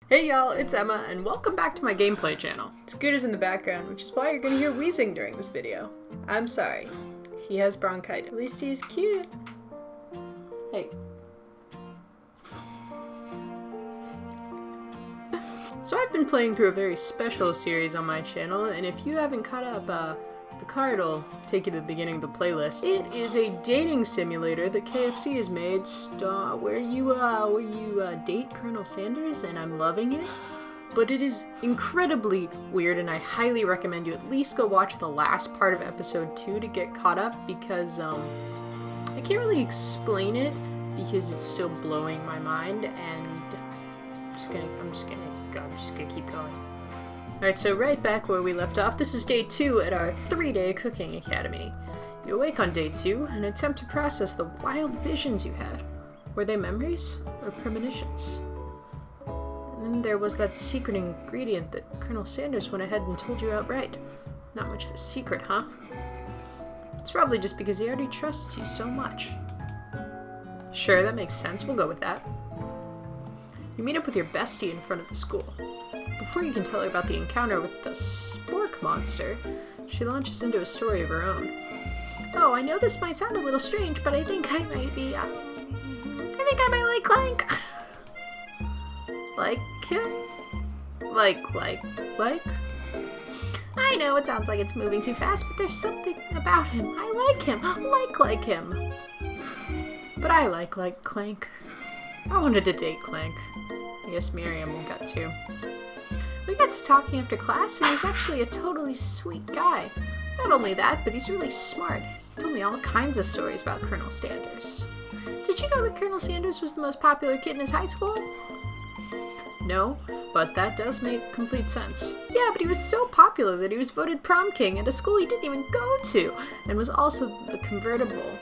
Hey y'all, it's Emma, and welcome back to my gameplay channel. Scooter's in the background, which is why you're gonna hear wheezing during this video. I'm sorry. He has bronchitis. At least he's cute. Hey. So I've been playing through a very special series on my channel, and if you haven't caught up, the card will take you to the beginning of the playlist. It is a dating simulator that KFC has made, where you date Colonel Sanders, and I'm loving it. But it is incredibly weird, and I highly recommend you at least go watch the last part of episode 2 to get caught up, because I can't really explain it because it's still blowing my mind, and I'm just gonna keep going. Alright, so right back where we left off, this is day 2 at our 3-day cooking academy. You awake on day 2 and attempt to process the wild visions you had. Were they memories or premonitions? And then there was that secret ingredient that Colonel Sanders went ahead and told you outright. Not much of a secret, huh? It's probably just because he already trusts you so much. Sure, that makes sense. We'll go with that. You meet up with your bestie in front of the school. Before you can tell her about the encounter with the Spork monster, she launches into a story of her own. Oh, I know this might sound a little strange, but I think I might like Clank. Like him? Like? I know it sounds like it's moving too fast, but there's something about him. I like him. Like him. But I like Clank. I wanted to date Clank. I guess Miriam got to. We got to talking after class, and he's actually a totally sweet guy. Not only that, but he's really smart. He told me all kinds of stories about Colonel Sanders. Did you know that Colonel Sanders was the most popular kid in his high school? No, but that does make complete sense. Yeah, but he was so popular that he was voted prom king at a school he didn't even go to, and was also the convertible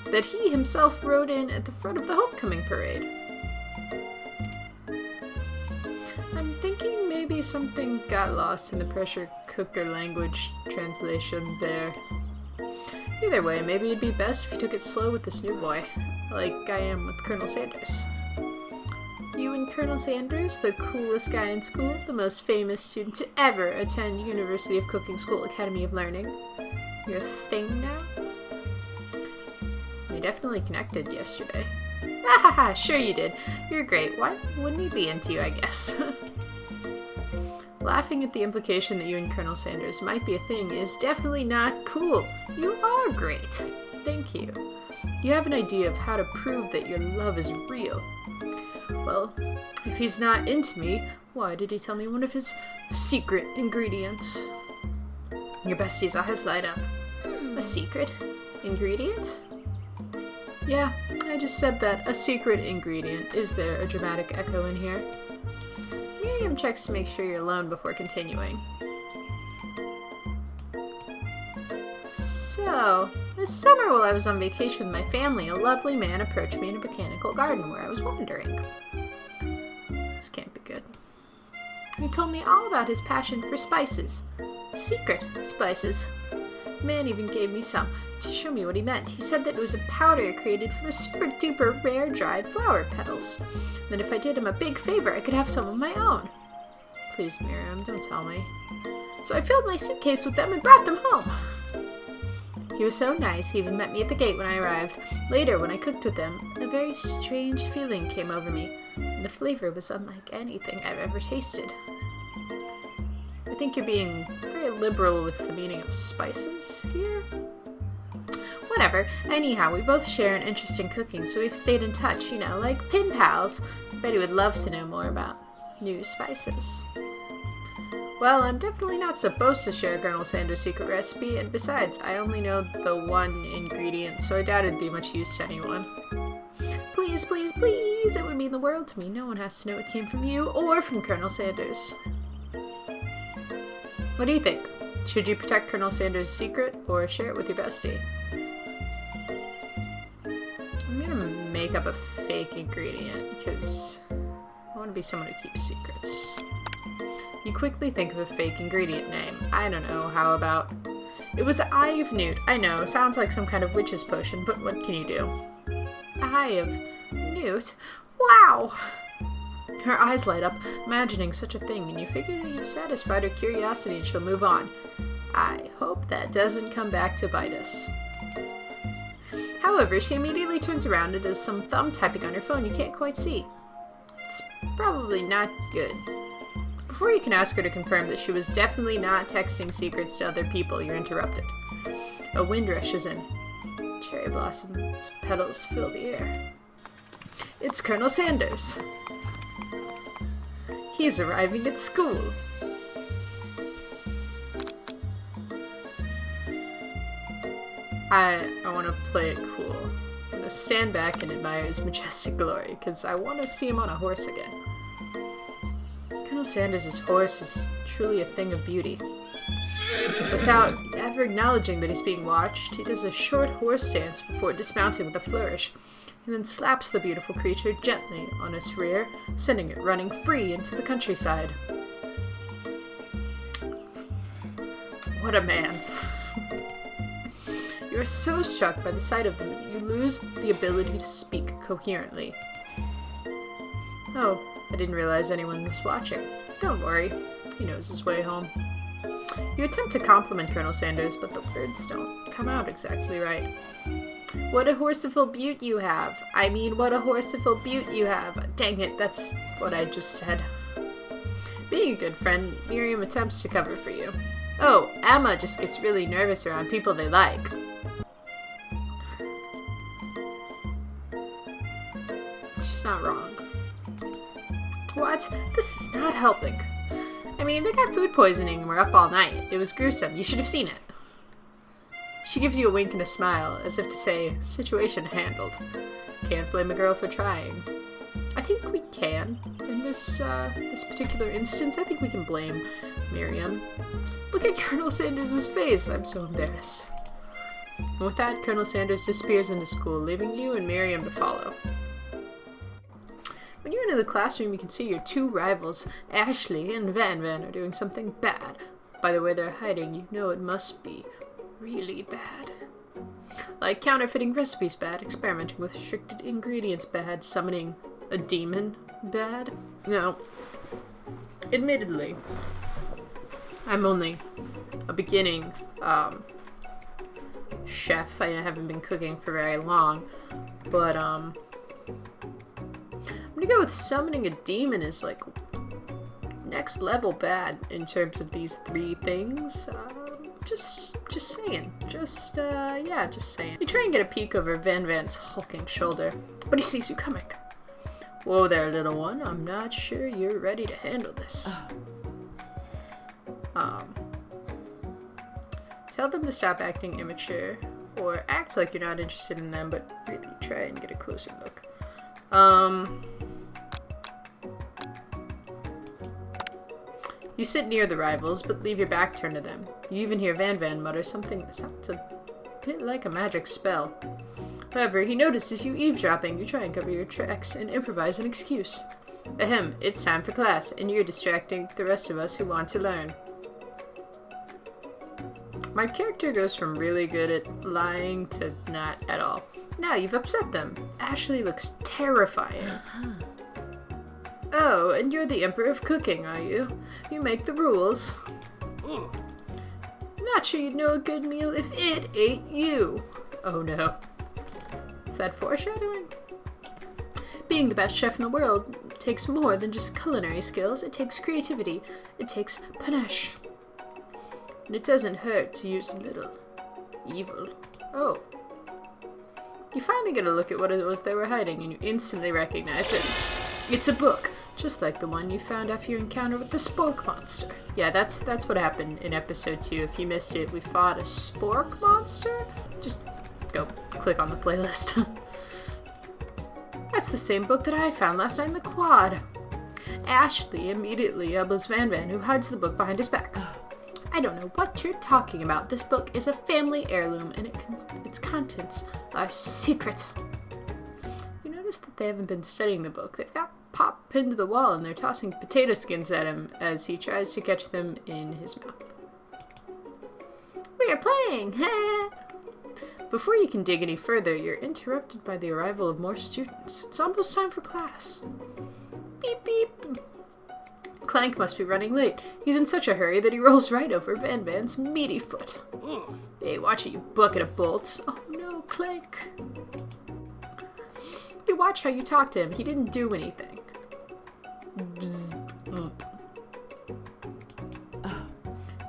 that he himself rode in at the front of the homecoming parade. I'm thinking maybe something got lost in the pressure cooker language translation there. Either way, maybe it'd be best if you took it slow with this new boy, like I am with Colonel Sanders. You and Colonel Sanders, the coolest guy in school, the most famous student to ever attend University of Cooking School Academy of Learning. You're a thing now? We definitely connected yesterday. Ah, sure you did. You're great. Why wouldn't he be into you, I guess? Laughing at the implication that you and Colonel Sanders might be a thing is definitely not cool. You are great. Thank you. You have an idea of how to prove that your love is real. Well, if he's not into me, why did he tell me one of his secret ingredients? Your bestie's eyes light up. A secret ingredient? Yeah, I just said that. A secret ingredient. Is there a dramatic echo in here? Miriam checks to make sure you're alone before continuing. So, this summer while I was on vacation with my family, a lovely man approached me in a botanical garden where I was wandering. This can't be good. He told me all about his passion for spices. Secret spices. The man even gave me some to show me what he meant. He said that it was a powder created from a super duper rare dried flower petals. And that if I did him a big favor, I could have some of my own. Please, Miriam, don't tell me. So I filled my suitcase with them and brought them home. He was so nice, he even met me at the gate when I arrived. Later, when I cooked with him, a very strange feeling came over me, and the flavor was unlike anything I've ever tasted. I think you're being very liberal with the meaning of spices here. Whatever. Anyhow, we both share an interest in cooking, so we've stayed in touch, like pen pals. Betty would love to know more about new spices. Well, I'm definitely not supposed to share Colonel Sanders' secret recipe, and besides, I only know the one ingredient, so I doubt it'd be much use to anyone. Please, please, please! It would mean the world to me. No one has to know it came from you or from Colonel Sanders. What do you think? Should you protect Colonel Sanders' secret or share it with your bestie? I'm gonna make up a fake ingredient because I want to be someone who keeps secrets. You quickly think of a fake ingredient name. I don't know, how about... It was Eye of Newt. I know, sounds like some kind of witch's potion, but what can you do? Eye of Newt? Wow! Her eyes light up, imagining such a thing, and you figure that you've satisfied her curiosity and she'll move on. I hope that doesn't come back to bite us. However, she immediately turns around and does some thumb typing on her phone you can't quite see. It's probably not good. Before you can ask her to confirm that she was definitely not texting secrets to other people, you're interrupted. A wind rushes in. Cherry blossom petals fill the air. It's Colonel Sanders. He's arriving at school. I want to play it cool. I'm going to stand back and admire his majestic glory, because I want to see him on a horse again. Colonel Sanders' horse is truly a thing of beauty. Without ever acknowledging that he's being watched, he does a short horse dance before dismounting with a flourish, and then slaps the beautiful creature gently on its rear, sending it running free into the countryside. What a man. You are so struck by the sight of them that you lose the ability to speak coherently. Oh, I didn't realize anyone was watching. Don't worry, he knows his way home. You attempt to compliment Colonel Sanders, but the words don't come out exactly right. What a horseful beaut you have. I mean, what a horseful beaut you have. Dang it, that's what I just said. Being a good friend, Miriam attempts to cover for you. Oh, Emma just gets really nervous around people they like. She's not wrong. What? This is not helping. I mean, they got food poisoning and were up all night. It was gruesome. You should have seen it. She gives you a wink and a smile, as if to say, situation handled. Can't blame a girl for trying. I think we can. In this particular instance, I think we can blame Miriam. Look at Colonel Sanders' face. I'm so embarrassed. And with that, Colonel Sanders disappears into school, leaving you and Miriam to follow. When you enter the classroom, you can see your two rivals, Ashley and Van Van, are doing something bad. By the way they're hiding, you know it must be really bad. Like counterfeiting recipes bad, experimenting with restricted ingredients bad, summoning a demon bad. No. Admittedly, I'm only a beginning chef. I haven't been cooking for very long, but I'm gonna go with summoning a demon is like next level bad in terms of these three things. Just saying. Just saying. You try and get a peek over Van Van's hulking shoulder, but he sees you coming. Whoa there, little one. I'm not sure you're ready to handle this. Tell them to stop acting immature, or act like you're not interested in them, but really try and get a closer look. You sit near the rivals, but leave your back turned to them. You even hear Van Van mutter something that sounds a bit like a magic spell. However, he notices you eavesdropping. You try and cover your tracks and improvise an excuse. Ahem, it's time for class, and you're distracting the rest of us who want to learn. My character goes from really good at lying to not at all. Now you've upset them. Ashley looks terrifying. Oh, and you're the Emperor of Cooking, are you? You make the rules. Not sure you'd know a good meal if it ate you. Oh no. Is that foreshadowing? Being the best chef in the world takes more than just culinary skills. It takes creativity. It takes panache. And it doesn't hurt to use a little evil. Oh. You finally get a look at what it was they were hiding, and you instantly recognize it. It's a book, just like the one you found after your encounter with the Spork monster. Yeah, that's what happened in episode 2. If you missed it, we fought a Spork monster. Just go click on the playlist. That's the same book that I found last night in the quad. Ashley immediately elbows Van Van, who hides the book behind his back. I don't know what you're talking about. This book is a family heirloom, and its contents are secret. You notice that they haven't been studying the book. They've got Pop pinned to the wall, and they're tossing potato skins at him as he tries to catch them in his mouth. We are playing! Before you can dig any further, you're interrupted by the arrival of more students. It's almost time for class. Beep beep! Clank must be running late. He's in such a hurry that he rolls right over Van Van's meaty foot. Hey, watch it, you bucket of bolts. Oh no, Clank. You watch how you talk to him. He didn't do anything. Who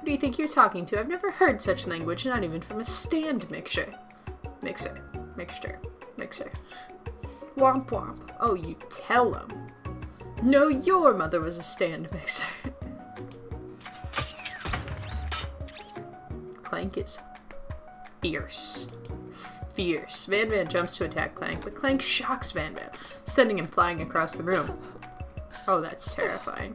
do you think you're talking to? I've never heard such language, not even from a stand mixer. Mixer. Womp womp. Oh, you tell him. No, your mother was a stand mixer. Clank is fierce. Van Van jumps to attack Clank, but Clank shocks Van Van, sending him flying across the room. Oh, that's terrifying.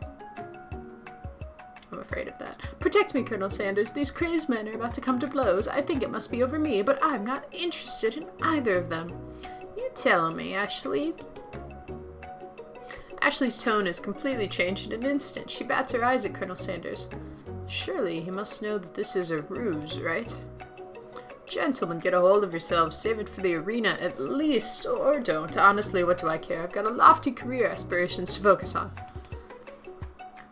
I'm afraid of that. Protect me, Colonel Sanders. These crazed men are about to come to blows. I think it must be over me, but I'm not interested in either of them. You tell me, Ashley. Ashley's tone has completely changed in an instant. She bats her eyes at Colonel Sanders. Surely he must know that this is a ruse, right? Gentlemen, get a hold of yourselves. Save it for the arena at least, or don't. Honestly, what do I care? I've got a lofty career aspirations to focus on.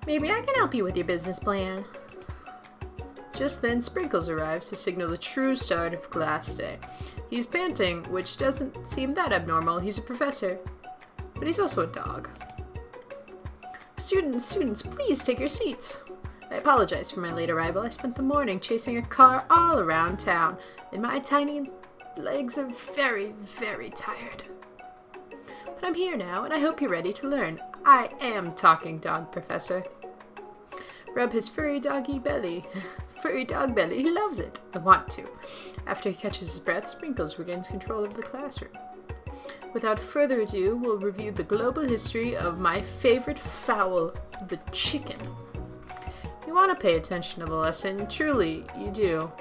Maybe I can help you with your business plan. Just then, Sprinkles arrives to signal the true start of class day. He's panting, which doesn't seem that abnormal. He's a professor, but he's also a dog. Students, please take your seats. I apologize for my late arrival. I spent the morning chasing a car all around town, and my tiny legs are very, very tired. But I'm here now, and I hope you're ready to learn. I am Talking Dog Professor. Rub his furry doggy belly. Furry dog belly, he loves it. I want to. After he catches his breath, Sprinkles regains control of the classroom. Without further ado, we'll review the global history of my favorite fowl, the chicken. You want to pay attention to the lesson, truly, you do.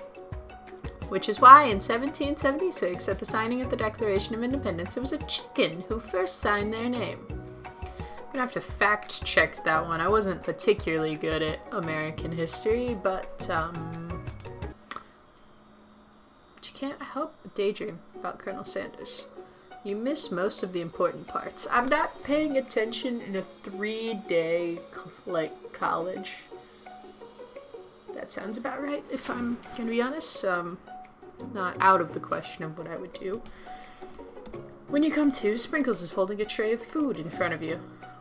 Which is why in 1776, at the signing of the Declaration of Independence, it was a chicken who first signed their name. I'm gonna have to fact check that one. I wasn't particularly good at American history, but you can't help but daydream about Colonel Sanders. You miss most of the important parts. I'm not paying attention in a 3-day, college. That sounds about right, if I'm gonna be honest. It's not out of the question of what I would do. When you come to, Sprinkles is holding a tray of food in front of you.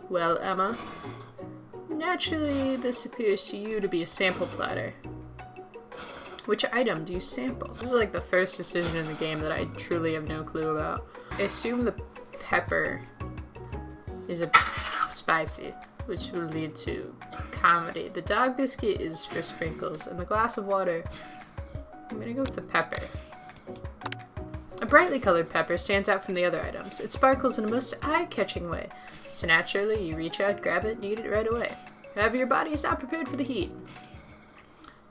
Well, Emma, naturally this appears to you to be a sample platter. Which item do you sample? This is like the first decision in the game that I truly have no clue about. I assume the pepper is a spicy, which will lead to comedy. The dog biscuit is for Sprinkles, and the glass of water, I'm gonna go with the pepper. A brightly colored pepper stands out from the other items. It sparkles in a most eye-catching way, so naturally you reach out, grab it, and eat it right away. However, your body is not prepared for the heat.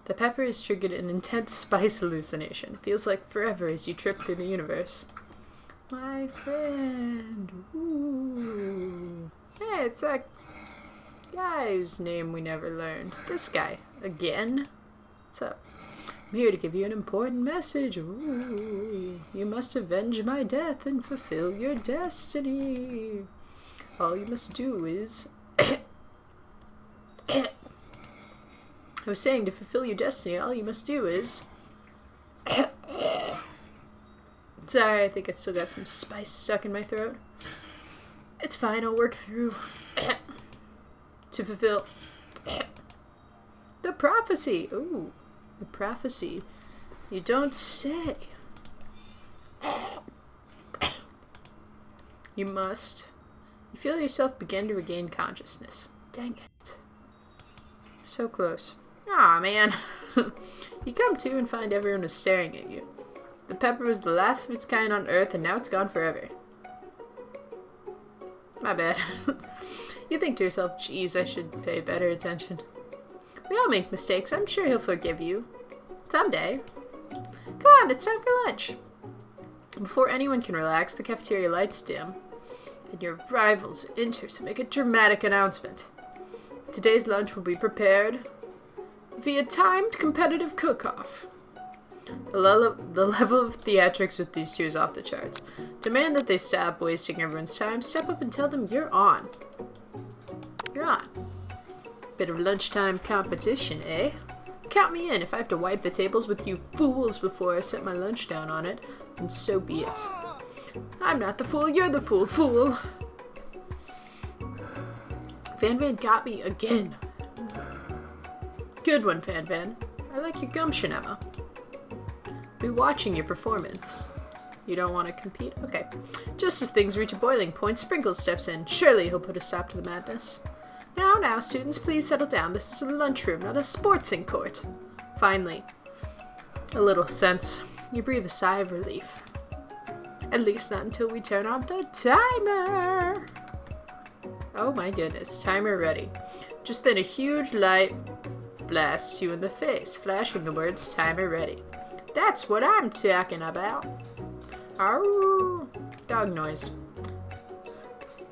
The pepper has triggered an intense spice hallucination. It feels like forever as you trip through the universe. My friend. Ooh. Hey, it's that guy whose name we never learned. This guy. Again? What's up? I'm here to give you an important message. Ooh. You must avenge my death and fulfill your destiny. All you must do is... I was saying, to fulfill your destiny, all you must do is... Sorry, I think I've still got some spice stuck in my throat. It's fine, I'll work through... to fulfill... the prophecy. Ooh, the prophecy. You don't say. You must... You feel yourself begin to regain consciousness. Dang it. So close. Aw, man. You come to and find everyone is staring at you. The pepper was the last of its kind on Earth, and now it's gone forever. My bad. You think to yourself, geez, I should pay better attention. We all make mistakes. I'm sure he'll forgive you. Someday. Come on, it's time for lunch. Before anyone can relax, the cafeteria lights dim, and your rivals enter to make a dramatic announcement. Today's lunch will be prepared via timed competitive cook-off. The level of theatrics with these two is off the charts. Demand that they stop wasting everyone's time. Step up and tell them you're on. You're on. Bit of lunchtime competition, eh? Count me in. If I have to wipe the tables with you fools before I set my lunch down on it, then so be it. I'm not the fool, you're the fool, fool! Van Van got me again. Good one, Van Van. I like your gumption, Emma. Be watching your performance. You don't want to compete? Okay. Just as things reach a boiling point, Sprinkles steps in. Surely he'll put a stop to the madness. Now, students, please settle down. This is a lunchroom, not a sportsing court. Finally. A little sense. You breathe a sigh of relief. At least not until we turn on the timer. Oh my goodness. Timer ready. Just then a huge light blasts you in the face, flashing the words timer ready. That's what I'm talking about. Arr, dog noise.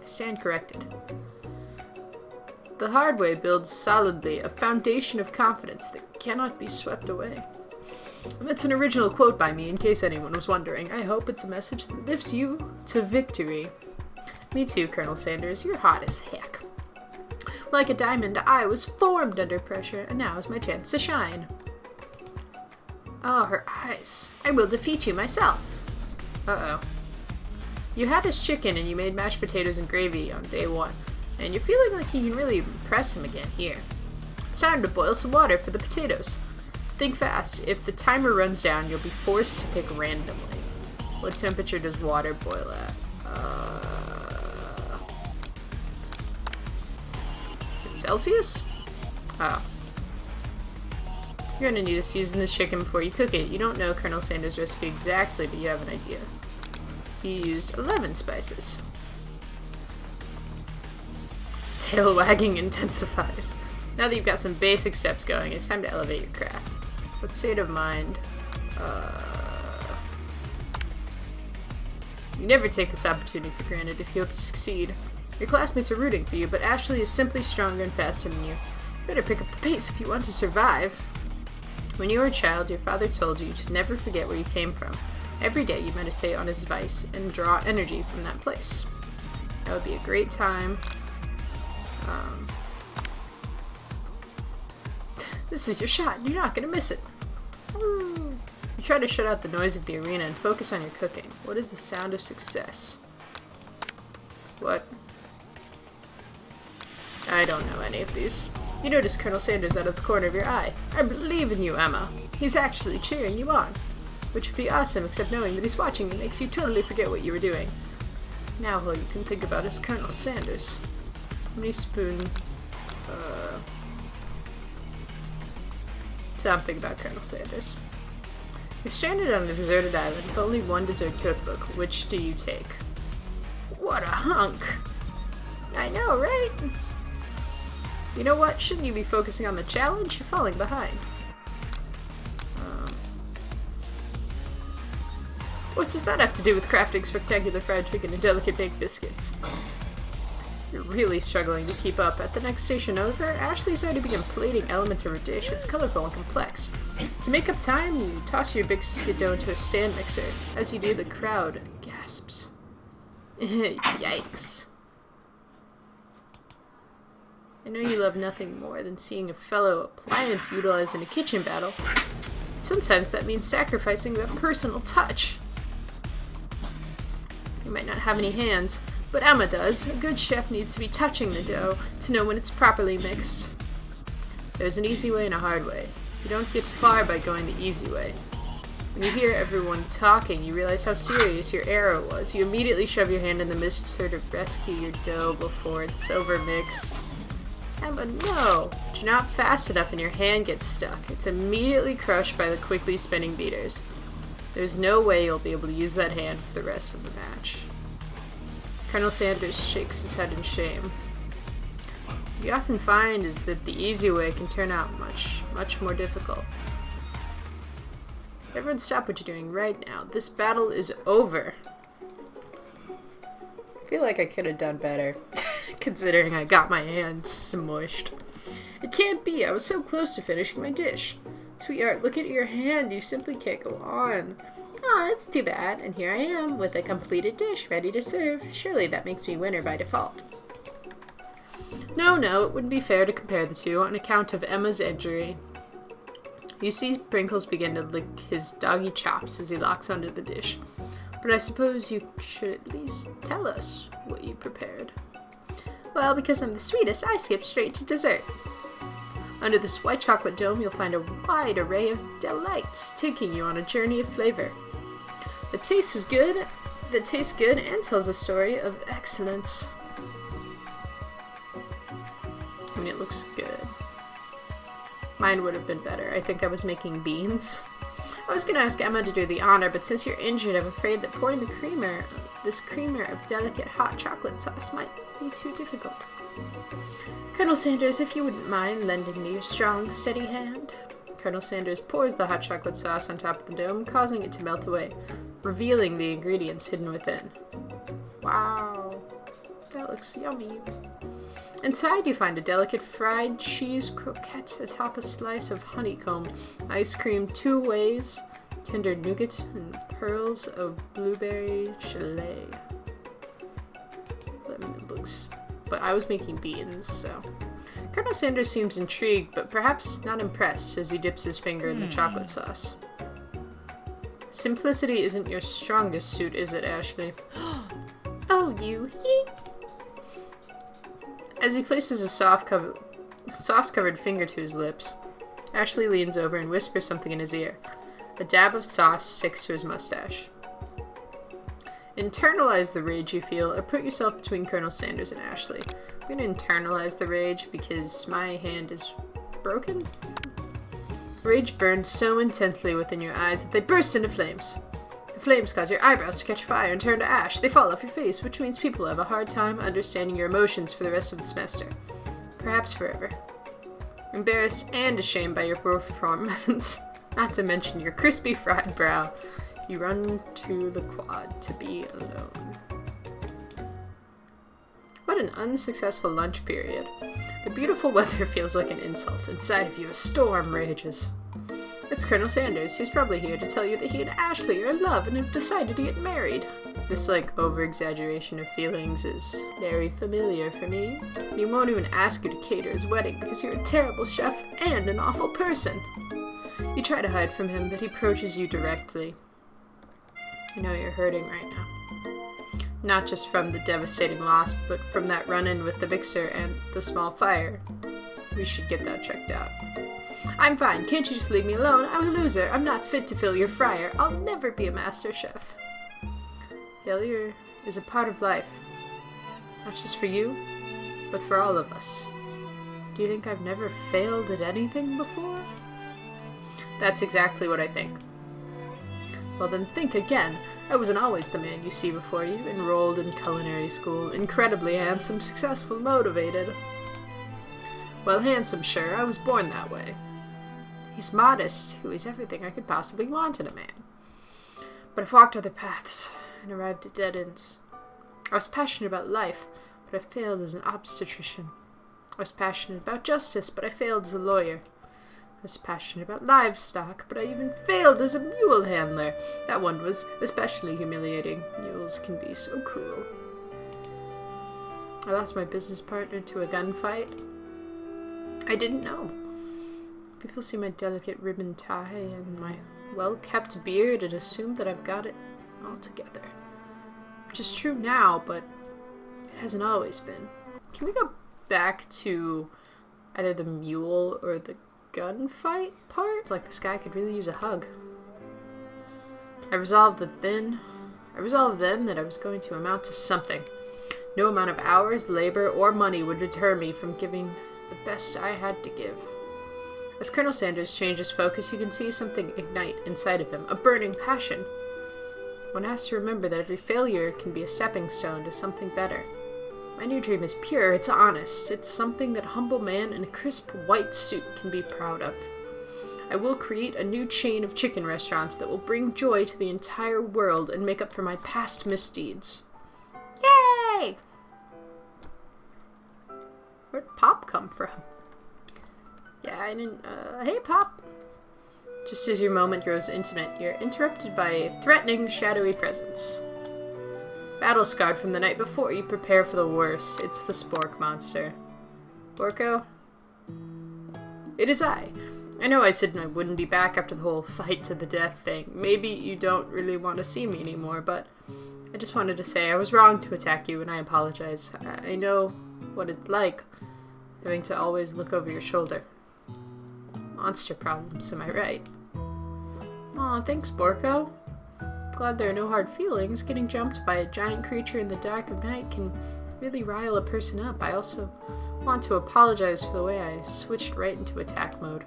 Stand corrected. The hard way builds solidly a foundation of confidence that cannot be swept away. That's an original quote by me, in case anyone was wondering. I hope it's a message that lifts you to victory. Me too, Colonel Sanders. You're hot as heck. Like a diamond, I was formed under pressure, and now is my chance to shine. Oh, her eyes. I will defeat you myself. Uh-oh. You had his chicken and you made mashed potatoes and gravy on day 1, and you're feeling like you can really impress him again here. It's time to boil some water for the potatoes. Think fast. If the timer runs down, you'll be forced to pick randomly. What temperature does water boil at? Is it Celsius? Oh. You're gonna need to season this chicken before you cook it. You don't know Colonel Sanders' recipe exactly, but you have an idea. He used 11 spices. Tail wagging intensifies. Now that you've got some basic steps going, it's time to elevate your craft. What state of mind? You never take this opportunity for granted if you hope to succeed. Your classmates are rooting for you, but Ashley is simply stronger and faster than you. Better pick up the pace if you want to survive. When you were a child, your father told you to never forget where you came from. Every day you meditate on his advice and draw energy from that place. That would be a great time. This is your shot. You're not going to miss it. You try to shut out the noise of the arena and focus on your cooking. What is the sound of success? What? I don't know any of these. You notice Colonel Sanders out of the corner of your eye. I believe in you, Emma. He's actually cheering you on. Which would be awesome, except knowing that he's watching you makes you totally forget what you were doing. Now all you can think about is Colonel Sanders. How many spoon? Something about Colonel Sanders. You're stranded on a deserted island with only one dessert cookbook. Which do you take? What a hunk! I know, right? You know what? Shouldn't you be focusing on the challenge? You're falling behind. What does that have to do with crafting spectacular fried chicken and delicate baked biscuits? You're really struggling to keep up. At the next station over, Ashley's already begun plating elements of her dish. It's colorful and complex. To make up time, you toss your biscuit dough into a stand mixer. As you do, the crowd gasps. Yikes. I know you love nothing more than seeing a fellow appliance utilized in a kitchen battle. Sometimes that means sacrificing that personal touch. You might not have any hands, but Emma does. A good chef needs to be touching the dough to know when it's properly mixed. There's an easy way and a hard way. You don't get far by going the easy way. When you hear everyone talking, you realize how serious your error was. You immediately shove your hand in the mixer to rescue your dough before it's overmixed. Emma, no! But you're not fast enough and your hand gets stuck. It's immediately crushed by the quickly spinning beaters. There's no way you'll be able to use that hand for the rest of the match. Colonel Sanders shakes his head in shame. What you often find is that the easy way can turn out much, much more difficult. Everyone stop what you're doing right now. This battle is over. I feel like I could have done better, considering I got my hand smushed. It can't be. I was so close to finishing my dish. Sweetheart, look at your hand. You simply can't go on. Oh, that's too bad. And here I am, with a completed dish, ready to serve. Surely that makes me winner by default. No, it wouldn't be fair to compare the two on account of Emma's injury. You see Sprinkles begin to lick his doggy chops as he locks onto the dish. But I suppose you should at least tell us what you prepared. Well, because I'm the sweetest, I skip straight to dessert. Under this white chocolate dome, you'll find a wide array of delights, taking you on a journey of flavor. That tastes good and tells a story of excellence. I mean, it looks good. Mine would have been better. I think I was making beans. I was gonna ask Emma to do the honor, but since you're injured, I'm afraid that pouring this creamer of delicate hot chocolate sauce might be too difficult. Colonel Sanders, if you wouldn't mind lending me your strong, steady hand. Colonel Sanders pours the hot chocolate sauce on top of the dome, causing it to melt away, revealing the ingredients hidden within. Wow, that looks yummy. Inside you find a delicate fried cheese croquette atop a slice of honeycomb, ice cream 2 ways, tender nougat, and pearls of blueberry gelée. I mean, it looks... But I was making beans, so... Colonel Sanders seems intrigued, but perhaps not impressed as he dips his finger in the chocolate sauce. Simplicity isn't your strongest suit, is it, Ashley? Oh, you yeet! As he places a sauce-covered finger to his lips, Ashley leans over and whispers something in his ear. A dab of sauce sticks to his mustache. Internalize the rage you feel, or put yourself between Colonel Sanders and Ashley. I'm going to internalize the rage because my hand is broken. Rage burns so intensely within your eyes that they burst into flames. The flames cause your eyebrows to catch fire and turn to ash. They fall off your face, which means people have a hard time understanding your emotions for the rest of the semester. Perhaps forever. Embarrassed and ashamed by your performance, not to mention your crispy fried brow, you run to the quad to be alone. What an unsuccessful lunch period. The beautiful weather feels like an insult. Inside of you, a storm rages. It's Colonel Sanders. He's probably here to tell you that he and Ashley are in love and have decided to get married. This, over-exaggeration of feelings is very familiar for me. He won't even ask you to cater his wedding because you're a terrible chef and an awful person. You try to hide from him, but he approaches you directly. I know you're hurting right now. Not just from the devastating loss, but from that run-in with the mixer and the small fire. We should get that checked out. I'm fine. Can't you just leave me alone? I'm a loser. I'm not fit to fill your fryer. I'll never be a master chef. Failure is a part of life. Not just for you, but for all of us. Do you think I've never failed at anything before? That's exactly what I think. Well then think again. I wasn't always the man you see before you, enrolled in culinary school, incredibly handsome, successful, motivated. Well, handsome, sure, I was born that way. He's modest, who is everything I could possibly want in a man. But I've walked other paths, and arrived at dead ends. I was passionate about life, but I failed as an obstetrician. I was passionate about justice, but I failed as a lawyer. I was passionate about livestock, but I even failed as a mule handler. That one was especially humiliating. Mules can be so cruel. I lost my business partner to a gunfight. I didn't know. People see my delicate ribbon tie and my well-kept beard and assume that I've got it all together. Which is true now, but it hasn't always been. Can we go back to either the mule or the gunfight part? It's like this guy could really use a hug. I resolved then that I was going to amount to something. No amount of hours, labor, or money would deter me from giving the best I had to give. As Colonel Sanders changes focus, you can see something ignite inside of him, a burning passion. One has to remember that every failure can be a stepping stone to something better. My new dream is pure, it's honest, it's something that a humble man in a crisp white suit can be proud of. I will create a new chain of chicken restaurants that will bring joy to the entire world and make up for my past misdeeds. Yay! Where'd Pop come from? Yeah, I didn't, hey Pop! Just as your moment grows intimate, you're interrupted by a threatening, shadowy presence. Battle-scarred from the night before, you prepare for the worst. It's the Spork monster. Borko? It is I. I know I said I wouldn't be back after the whole fight to the death thing. Maybe you don't really want to see me anymore, but I just wanted to say I was wrong to attack you, and I apologize. I know what it's like, having to always look over your shoulder. Monster problems, am I right? Aw, thanks, Borko. Glad there are no hard feelings. Getting jumped by a giant creature in the dark of night can really rile a person up. I also want to apologize for the way I switched right into attack mode.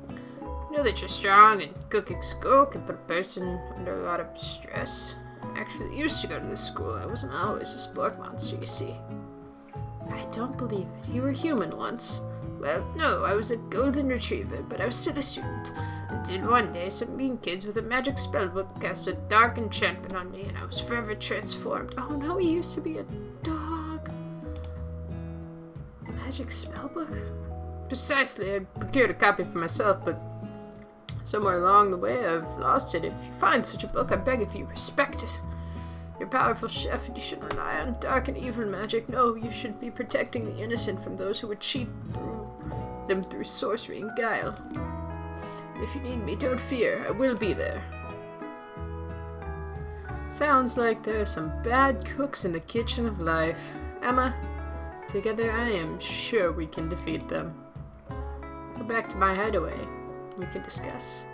I know that you're strong, and cooking school can put a person under a lot of stress. I actually used to go to this school. I wasn't always a sport monster, you see. I don't believe it. You were human once. Well, no, I was a golden retriever, but I was still a student. Until one day, some mean kids with a magic spellbook cast a dark enchantment on me, and I was forever transformed. Oh no, he used to be a dog. Magic spellbook? Precisely, I procured a copy for myself, but somewhere along the way I've lost it. If you find such a book, I beg of you, respect it. You're a powerful chef, and you should rely on dark and evil magic. No, you should be protecting the innocent from those who would cheat them through sorcery and guile. If you need me, don't fear. I will be there. Sounds like there are some bad cooks in the kitchen of life. Emma, together I am sure we can defeat them. Go back to my hideaway. We can discuss.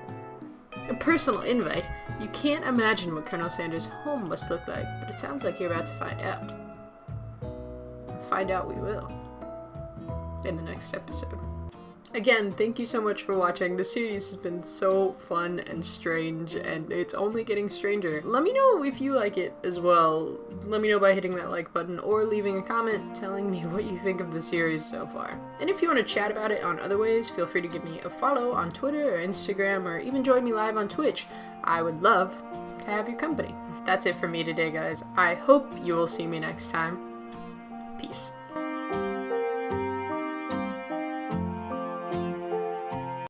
A personal invite? You can't imagine what Colonel Sanders' home must look like, but it sounds like you're about to find out. Find out we will. In the next episode. Again, thank you so much for watching. The series has been so fun and strange, and it's only getting stranger. Let me know if you like it as well. Let me know by hitting that like button or leaving a comment telling me what you think of the series so far. And if you want to chat about it on other ways, feel free to give me a follow on Twitter or Instagram, or even join me live on Twitch. I would love to have your company. That's it for me today, guys. I hope you will see me next time. Peace.